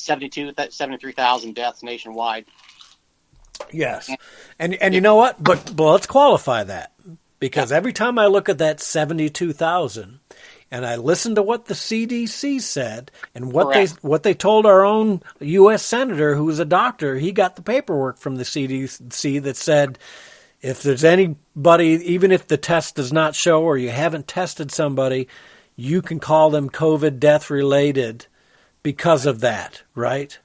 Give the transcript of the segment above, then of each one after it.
73,000 deaths nationwide. Yes. And you know what? But let's qualify that, because every time I look at that 72,000 and I listen to what the CDC said and what they told our own U.S. Senator, who was a doctor, he got the paperwork from the CDC that said if there's anybody, even if the test does not show or you haven't tested somebody, you can call them COVID death related because of that, right?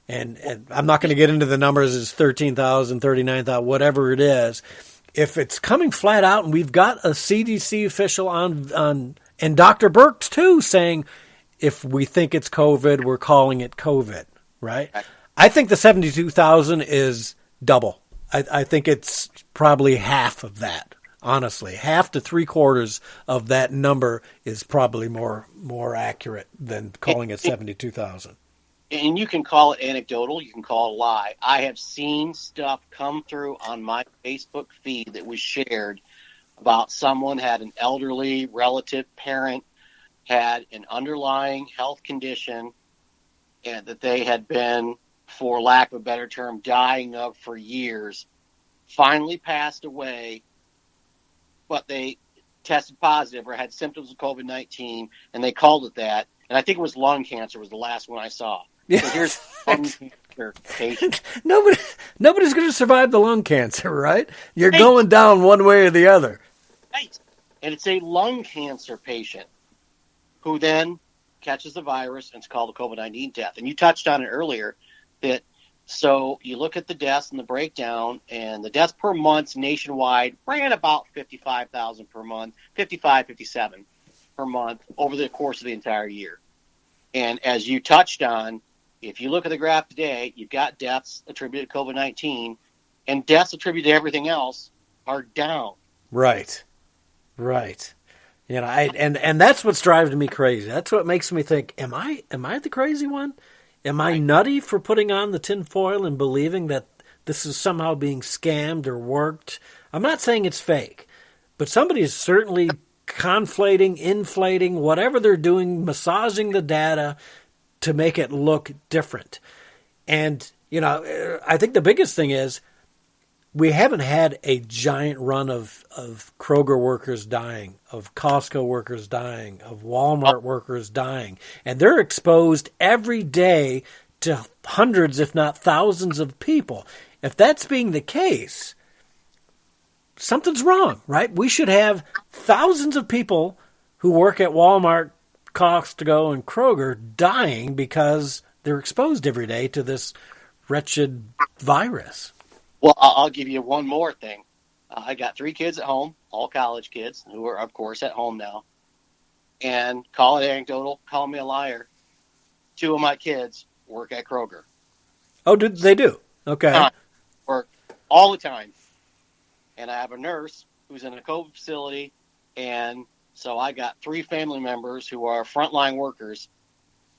And I'm not going to get into the numbers, it's 13,000, 39,000, whatever it is. If it's coming flat out, and we've got a CDC official on and Dr. Birx too saying, if we think it's COVID, we're calling it COVID, right? I think the 72,000 is double. I think it's probably half of that, honestly. Half to 3/4 of that number is probably more accurate than calling it 72,000. And you can call it anecdotal, you can call it a lie. I have seen stuff come through on my Facebook feed that was shared about someone had an elderly relative parent, had an underlying health condition, and that they had been, for lack of a better term, dying of for years, finally passed away, but they tested positive or had symptoms of COVID-19, and they called it that. And I think it was lung cancer was the last one I saw. Yeah. So here's lung cancer patient. Nobody's going to survive the lung cancer, right? You're going down one way or the other. Right. And it's a lung cancer patient who then catches the virus and it's called a COVID-19 death. And you touched on it earlier that so you look at the deaths and the breakdown, and the deaths per month nationwide ran about 55,000 per month, 55, 57 per month over the course of the entire year. And as you touched on, if you look at the graph today, you've got deaths attributed to COVID-19, and deaths attributed to everything else are down. Right. You know, and that's what's driving me crazy. That's what makes me think, am I the crazy one? Am I nutty for putting on the tinfoil and believing that this is somehow being scammed or worked? I'm not saying it's fake, but somebody is certainly conflating, inflating, whatever they're doing, massaging the data to make it look different. And, you know, I think the biggest thing is we haven't had a giant run of Kroger workers dying, of Costco workers dying, of Walmart workers dying. And they're exposed every day to hundreds, if not thousands of people. If that's being the case, something's wrong, right? We should have thousands of people who work at Walmart, Costco, and Kroger dying because they're exposed every day to this wretched virus. Well, I'll give you one more thing. I got 3 kids at home, all college kids, who are, of course, at home now. And call it anecdotal, call me a liar. 2 of my kids work at Kroger. Oh, they do? Okay. Work all the time. And I have a nurse who's in a COVID facility. And so I got 3 family members who are frontline workers.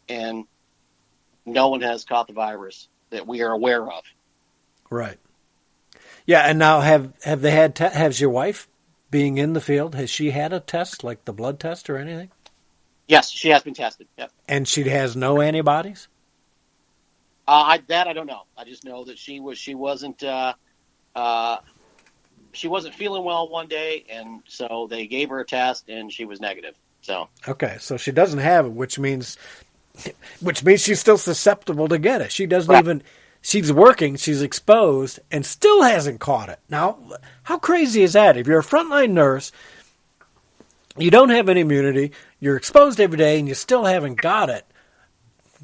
And no one has caught the virus that we are aware of. Right. Yeah, and now have they had has your wife, being in the field, has she had a test, like the blood test or anything? Yes, she has been tested. Yep. And she has no antibodies? I don't know. I just know that she wasn't feeling well one day, and so they gave her a test, and she was negative. So okay, so she doesn't have it, which means she's still susceptible to get it. She doesn't even. She's working, she's exposed, and still hasn't caught it. Now, how crazy is that? If you're a frontline nurse, you don't have any immunity, you're exposed every day, and you still haven't got it.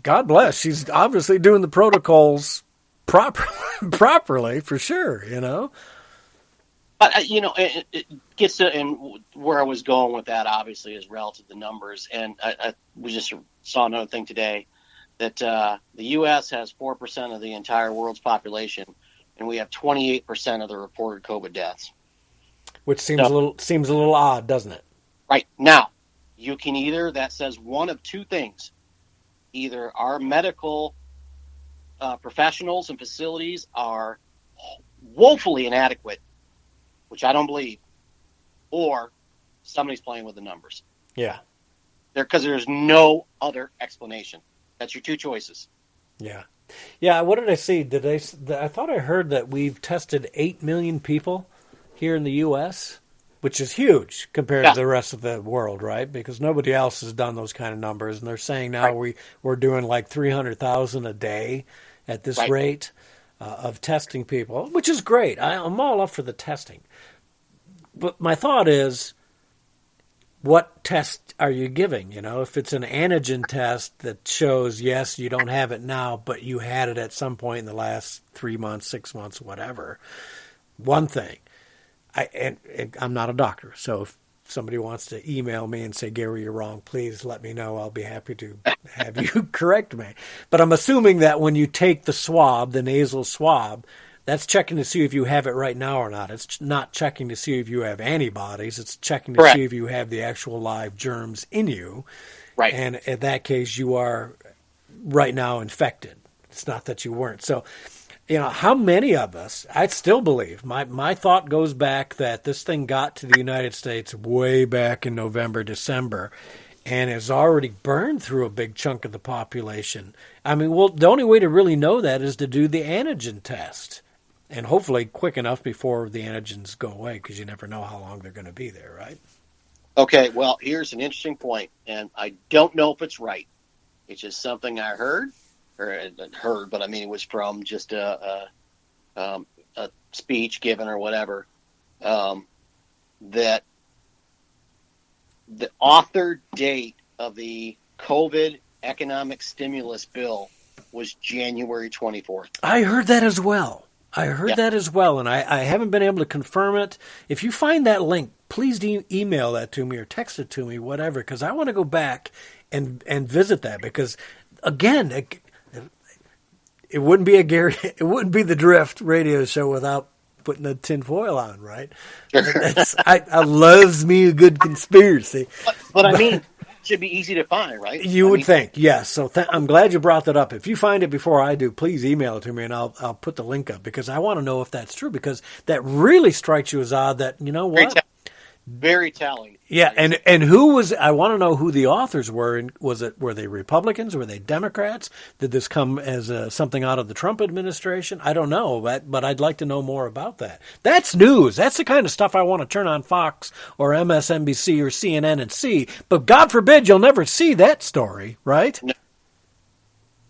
God bless. She's obviously doing the protocols properly, for sure, you know. But, you know, it gets to, and where I was going with that, obviously, is relative to numbers. And we just saw another thing today. That the U.S. has 4% of the entire world's population, and we have 28% of the reported COVID deaths. Which seems a little odd, doesn't it? Right. Now, you can that says one of 2 things. Either our medical professionals and facilities are woefully inadequate, which I don't believe, or somebody's playing with the numbers. Yeah. Because there's no other explanation. That's your 2 choices. Yeah. Yeah, what did I see? I thought I heard that we've tested 8 million people here in the U.S., which is huge compared to Yeah, the rest of the world, right? Because nobody else has done those kind of numbers, and they're saying now right, we're doing like 300,000 a day at this right. rate of testing people, which is great. I'm all up for the testing. But my thought is, what test are you giving? You know, if it's an antigen test that shows, yes, you don't have it now, but you had it at some point in the last 3 months, 6 months, whatever. One thing, and I'm not a doctor, so if somebody wants to email me and say, Gary, you're wrong, please let me know. I'll be happy to have you correct me. But I'm assuming that when you take the swab, the nasal swab, that's checking to see if you have it right now or not. It's not checking to see if you have antibodies. It's checking to Correct. see if you have the actual live germs in you. Right. And in that case, you are right now infected. It's not that you weren't. So, you know, how many of us, I still believe, my thought goes back that this thing got to the United States way back in November, December, and has already burned through a big chunk of the population. I mean, well, the only way to really know that is to do the antigen test. And hopefully quick enough before the antigens go away, because you never know how long they're going to be there, right? Okay, well, here's an interesting point, and I don't know if it's right. It's just something I heard, but I mean, it was from just a speech given or whatever, that the author date of the COVID economic stimulus bill was January 24th. I heard that as well. Yeah. And I haven't been able to confirm it. If you find that link, please email that to me or text it to me, whatever, because I want to go back and visit that. Because again, it wouldn't be it wouldn't be the Drift radio show without putting the tinfoil on, right? I loves me a good conspiracy. But I mean, it should be easy to find, right? You would think, yes. So I'm glad you brought that up. If you find it before I do, please email it to me, and I'll put the link up, because I want to know if that's true, because that really strikes you as odd that, you know what? Very telling. Yeah, and who was? I want to know who the authors were. And were they Republicans? Were they Democrats? Did this come as something out of the Trump administration? I don't know, but I'd like to know more about that. That's news. That's the kind of stuff I want to turn on Fox or MSNBC or CNN and see. But God forbid you'll never see that story, right?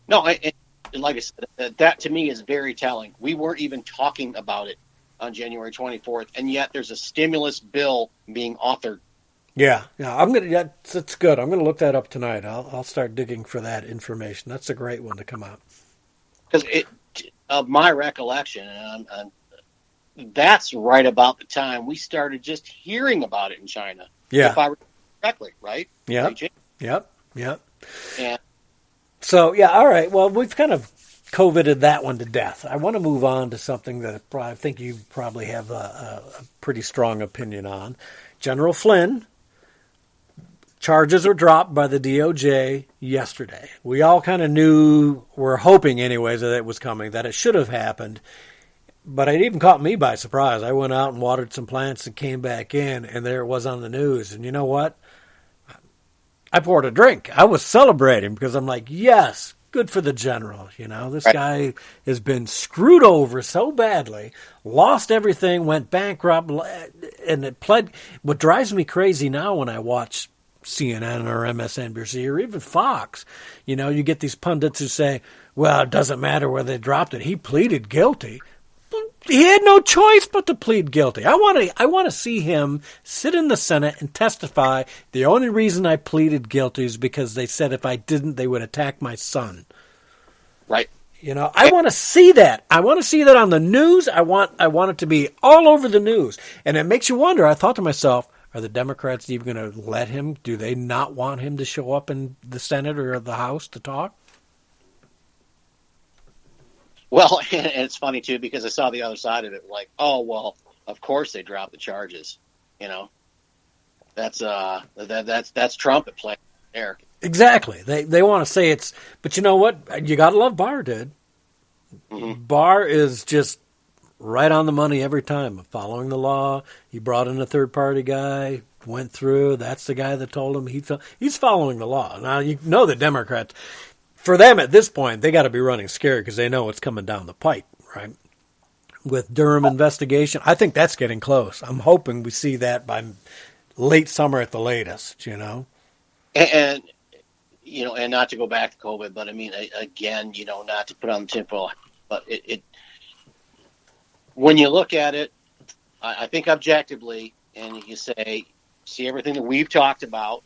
No, and like I said, that to me is very telling. We weren't even talking about it on January 24th, and yet there's a stimulus bill being authored. Yeah, that's good. I'm gonna look that up tonight. I'll start digging for that information. That's a great one to come out. Because of my recollection, and that's right about the time we started just hearing about it in China. Yeah, if I remember correctly, right? Yep. And so yeah, all right. Well, we've kind of COVIDed that one to death. I want to move on to something that I think you probably have a pretty strong opinion on. General Flynn, charges were dropped by the DOJ yesterday. We all kind of knew, we're hoping anyways, that it was coming, that it should have happened. But it even caught me by surprise. I went out and watered some plants and came back in, and there it was on the news. And you know what? I poured a drink. I was celebrating because I'm like, yes, good for the general. You know, this guy has been screwed over so badly, lost everything, went bankrupt, and it pled. What drives me crazy now when I watch CNN or MSNBC or even Fox, you know, you get these pundits who say, well, it doesn't matter whether they dropped it. He pleaded guilty. He had no choice but to plead guilty. I want to see him sit in the Senate and testify. The only reason I pleaded guilty is because they said if I didn't, they would attack my son. Right. You know, I want to see that. I want to see that on the news. I want it to be all over the news. And it makes you wonder. I thought to myself, are the Democrats even going to let him? Do they not want him to show up in the Senate or the House to talk? Well, and it's funny too, because I saw the other side of it, like, oh well, of course they dropped the charges. You know, that's Trump at play there. Exactly. They want to say it's, but you know what? You got to love Barr, dude. Mm-hmm. Barr is just right on the money every time, following the law. He brought in a third party guy, went through. That's the guy that told him he's following the law. Now you know the Democrats. for them at this point, they got to be running scared because they know what's coming down the pipe, right? With Durham investigation, I think that's getting close. I'm hoping we see that by late summer at the latest, And and not to go back to COVID, but I mean, again, not to put on the tinfoil, but it when you look at it, I think objectively, and you see everything that we've talked about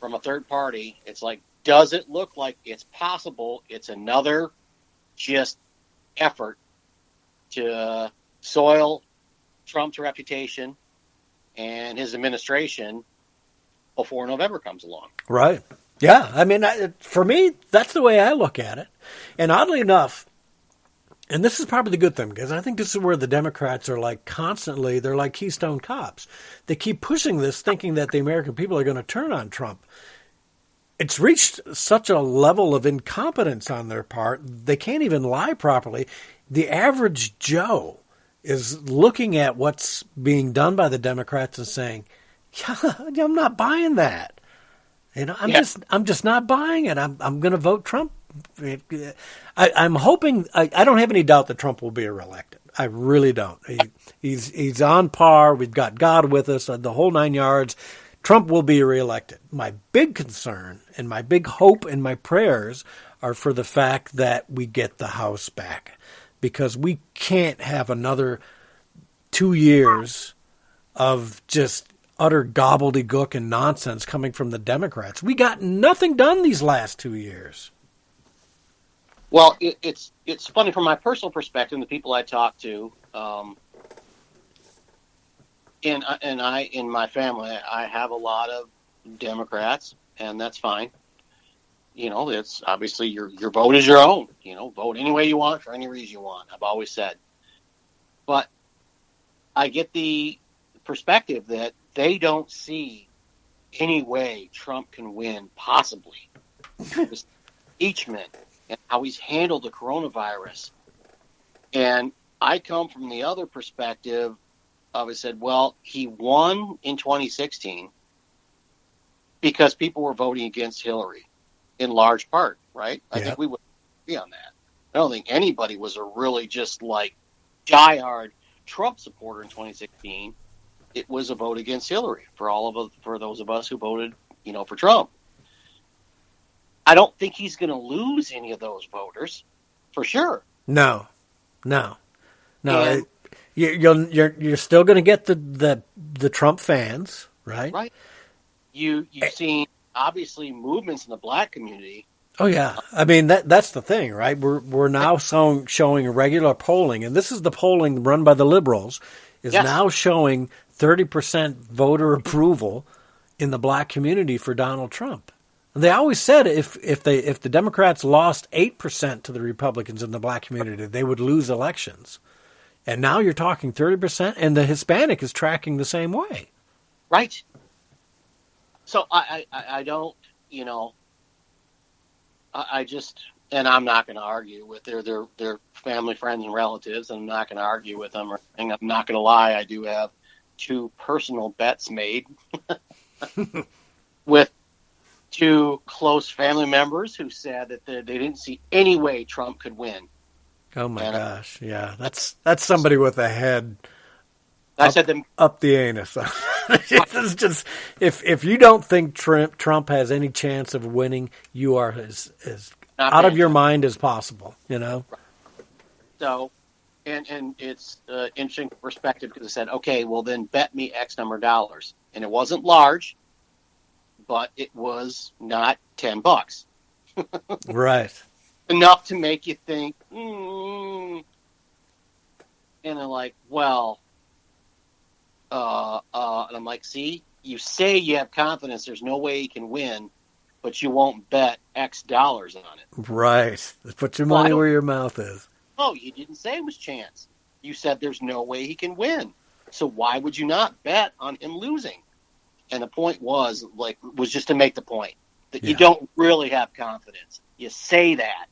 from a third party, it's like, does it look like it's possible it's another just effort to soil Trump's reputation and his administration before November comes along? Right. Yeah. I mean, for me, that's the way I look at it. And oddly enough, and this is probably the good thing, because I think this is where the Democrats are like constantly, they're like Keystone Cops. They keep pushing this, thinking that the American people are going to turn on Trump. It's reached such a level of incompetence on their part, they can't even lie properly. The average Joe is looking at what's being done by the Democrats and saying, yeah, I'm not buying that. I'm just not buying it. I'm going to vote Trump. I'm hoping. I don't have any doubt that Trump will be reelected. I really don't. He's on par. We've got God with us. The whole 9 yards. Trump will be reelected. My big concern and my big hope and my prayers are for the fact that we get the House back, because we can't have another 2 years of just utter gobbledygook and nonsense coming from the Democrats. We got nothing done these last 2 years. Well, it's funny from my personal perspective, and the people I talk to, and I in my family, I have a lot of Democrats, and that's fine. It's obviously your vote is your own. Vote any way you want for any reason you want. I've always said, but I get the perspective that they don't see any way Trump can win, possibly. This impeachment and how he's handled the coronavirus. And I come from the other perspective of it said, well, he won in 2016 because people were voting against Hillary in large part, right? I think we would agree on that. I don't think anybody was a really just like diehard Trump supporter in 2016. It was a vote against Hillary for those of us who voted, for Trump. I don't think he's going to lose any of those voters, for sure. No. You're still going to get the Trump fans, right? Right. You've seen obviously movements in the black community. Oh yeah, I mean that's the thing, right? We're now showing regular polling, and this is the polling run by the liberals, is now showing 30% voter approval in the black community for Donald Trump. They always said if the Democrats lost 8% to the Republicans in the black community, they would lose elections. And now you're talking 30%, and the Hispanic is tracking the same way. Right. So I don't, I just, and I'm not going to argue with their family, friends, and relatives. And I'm not going to argue with them. And I'm not going to lie. I do have 2 personal bets made with 2 close family members who said that they didn't see any way Trump could win. Oh my gosh! Yeah, that's somebody with a head. I said them up the anus. It's just if you don't think Trump has any chance of winning, you are as out of your mind as possible. So, and it's interesting perspective, because I said, okay, well then bet me X number of dollars, and it wasn't large, but it was not $10. Right. Enough to make you think, and they're like, well, and I'm like, see, you say you have confidence there's no way you can win, but you won't bet X dollars on it. Right. Put your money where your mouth is. Oh, you didn't say it was chance. You said there's no way he can win. So why would you not bet on him losing? And the point was just to make the point that you don't really have confidence. You say that,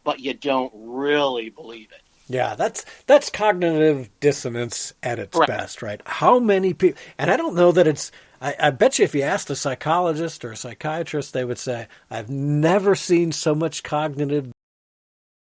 but you don't really believe it. Yeah, that's cognitive dissonance at its best, right? How many people, and I don't know that I bet you if you asked a psychologist or a psychiatrist, they would say, I've never seen so much cognitive